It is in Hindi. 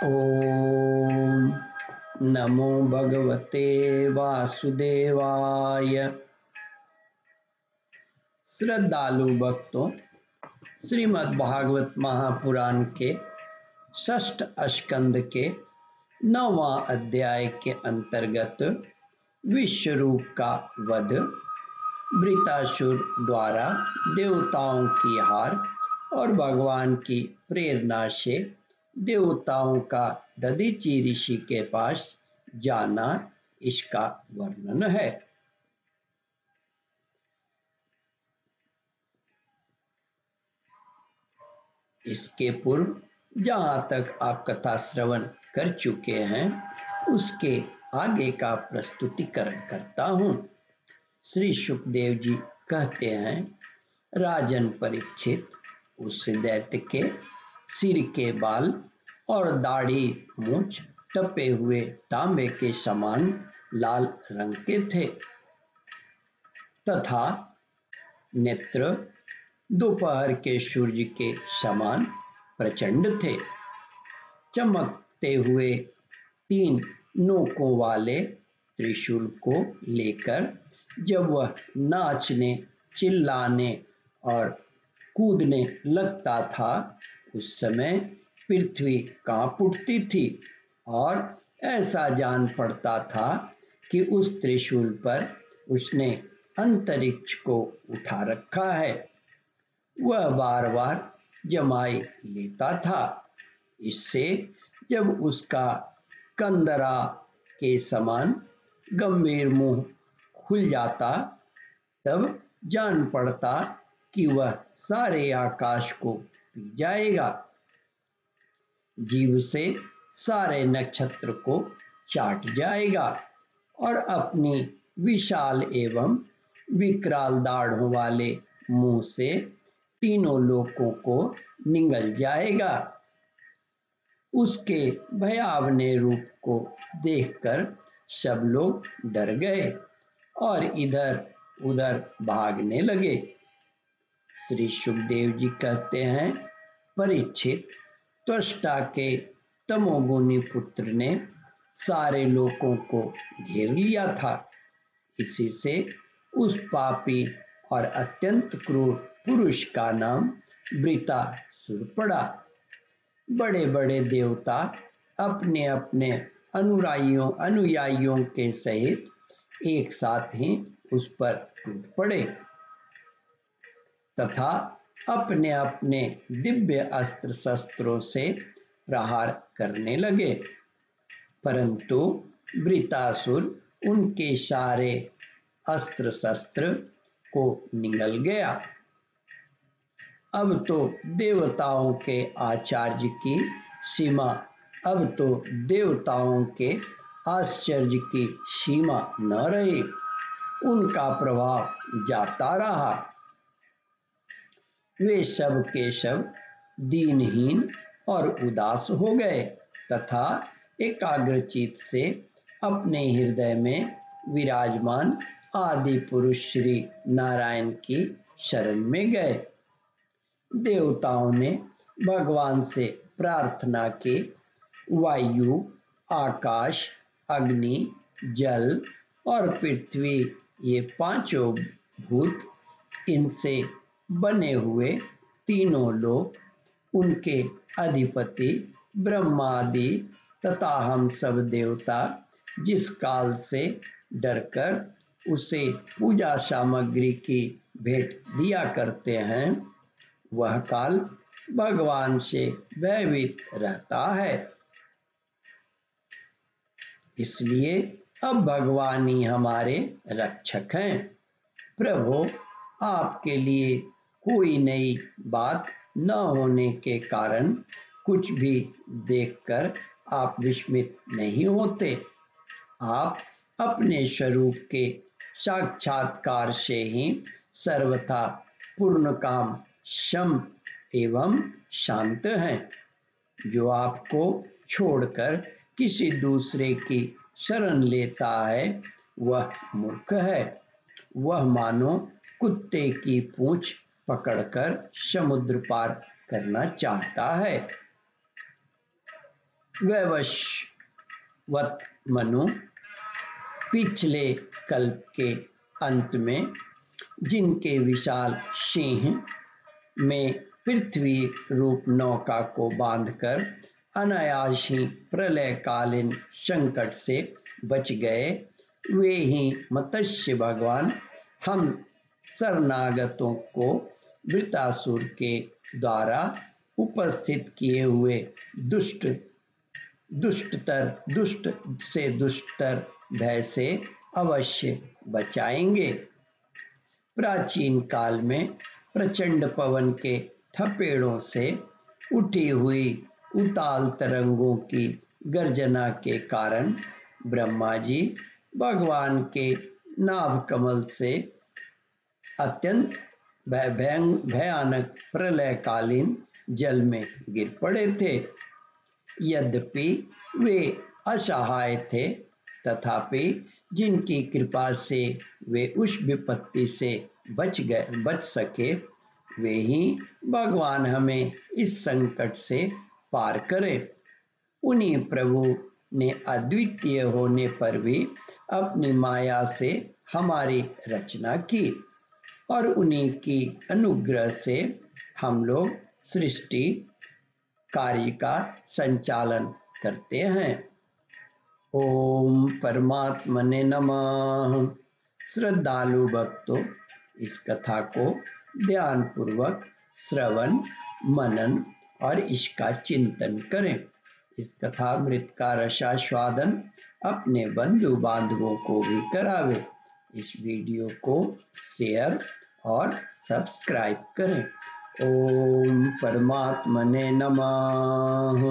ओम नमो भगवते वासुदेवाय। श्रद्धालु भक्तों, श्रीमद् भागवत महापुराण के षष्ठ स्कंद के 9वां अध्याय के अंतर्गत विश्वरूप का वध, वृत्रासुर द्वारा देवताओं की हार और भगवान की प्रेरणा से देवताओं का दधीचि ऋषि के पास जाना, इसका वर्णन है। इसके पूर्व जहाँ तक आप कथा श्रवण कर चुके हैं, उसके आगे का प्रस्तुतिकरण करता हूँ। श्री सुखदेव जी कहते हैं, राजन परीक्षित, उस दैत्य के सिर के बाल और दाढ़ी मूंछ टपे हुए तांबे के समान लाल रंग के थे तथा नेत्र दोपहर के सूर्य के समान प्रचंड थे। चमकते हुए 3 नोकों वाले त्रिशूल को लेकर जब वह नाचने, चिल्लाने और कूदने लगता था, उस समय पृथ्वी कांप उठती थी और ऐसा जान पड़ता था कि उस त्रिशूल पर उसने अंतरिक्ष को उठा रखा है। वह बार बार जमाई लेता था। इससे जब उसका कंदरा के समान गंभीर मुंह खुल जाता, तब जान पड़ता कि वह सारे आकाश को पी जाएगा। जीभ से सारे नक्षत्र को चाट जाएगा और अपनी विशाल एवं विकराल दाढ़ों वाले मुंह से तीनों लोकों को निगल जाएगा। उसके भयावने रूप को देखकर सब लोग डर गए और इधर उधर भागने लगे। श्री सुखदेव जी कहते हैं, परीक्षित, त्वष्टा के तमोगुणी पुत्र ने सारे लोकों को घेर लिया था। इसी से उस पापी और अत्यंत क्रूर पुरुष का नाम वृत्रासुर पड़ा। बड़े बड़े देवता अपने अपने अनुयायियों के सहित एक साथ ही उस पर टूट पड़े तथा अपने अपने दिव्य अस्त्र शस्त्रों से प्रहार करने लगे, परंतु वृत्रासुर उनके सारे अस्त्र शस्त्र को निगल गया। अब तो देवताओं के आचार्य की सीमा अब तो देवताओं के आश्चर्य की सीमा न रही। उनका प्रभाव जाता रहा। वे सब के सब दीनहीन और उदास हो गए तथा एकाग्रचित से अपने हृदय में विराजमान आदि पुरुष श्री नारायण की शरण में गए। देवताओं ने भगवान से प्रार्थना की, वायु, आकाश, अग्नि, जल और पृथ्वी, ये पांचों भूत, इनसे बने हुए तीनों लोक, उनके अधिपति ब्रह्मादि तथा हम सब देवता जिस काल से डरकर उसे पूजा सामग्री की भेंट दिया करते हैं, वह काल भगवान से भयभीत रहता है। इसलिए अब भगवान ही हमारे रक्षक हैं। प्रभु, आपके लिए कोई नई बात न होने के कारण कुछ भी देखकर आप विस्मित नहीं होते। आप अपने स्वरूप के साक्षात्कार से ही सर्वथा पूर्णकाम, सम एवं शांत हैं। जो आपको छोड़कर किसी दूसरे की शरण लेता है, वह मूर्ख है। वह मानो कुत्ते की पूंछ पकड़कर समुद्र पार करना चाहता है। वैवस्वत मनु पिछले कल्प के अंत में जिनके विशाल सिंह में पृथ्वी रूप नौका को बांधकर अनायास ही प्रलयकालीन संकट से बच गए, वे ही मत्स्य भगवान हम शरणागतों को वृत्रासुर के द्वारा उपस्थित किए हुए दुष्ट से दुष्टर भय से अवश्य बचाएंगे। प्राचीन काल में प्रचंड पवन के थपेड़ों से उठी हुई उताल तरंगों की गर्जना के कारण ब्रह्मा जी भगवान के नाभ कमल से अत्यंत भयानक प्रलयकालीन जल में गिर पड़े थे। यद्यपि वे असहाय थे, तथापि जिनकी कृपा से वे उस विपत्ति से बच सके, वे ही भगवान हमें इस संकट से पार करें। उन्हीं प्रभु ने अद्वितीय होने पर भी अपनी माया से हमारी रचना की और उन्हीं की अनुग्रह से हम लोग सृष्टि कार्य का संचालन करते हैं। ओम परमात्मने नमः। श्रद्धालु भक्तों, इस कथा को ध्यान पूर्वक श्रवण मनन और इसका चिंतन करें। इस कथामृत का रसास्वादन अपने बंधु बांधवों को भी करावे। इस वीडियो को शेयर और सब्सक्राइब करें। ओम परमात्मने नमः।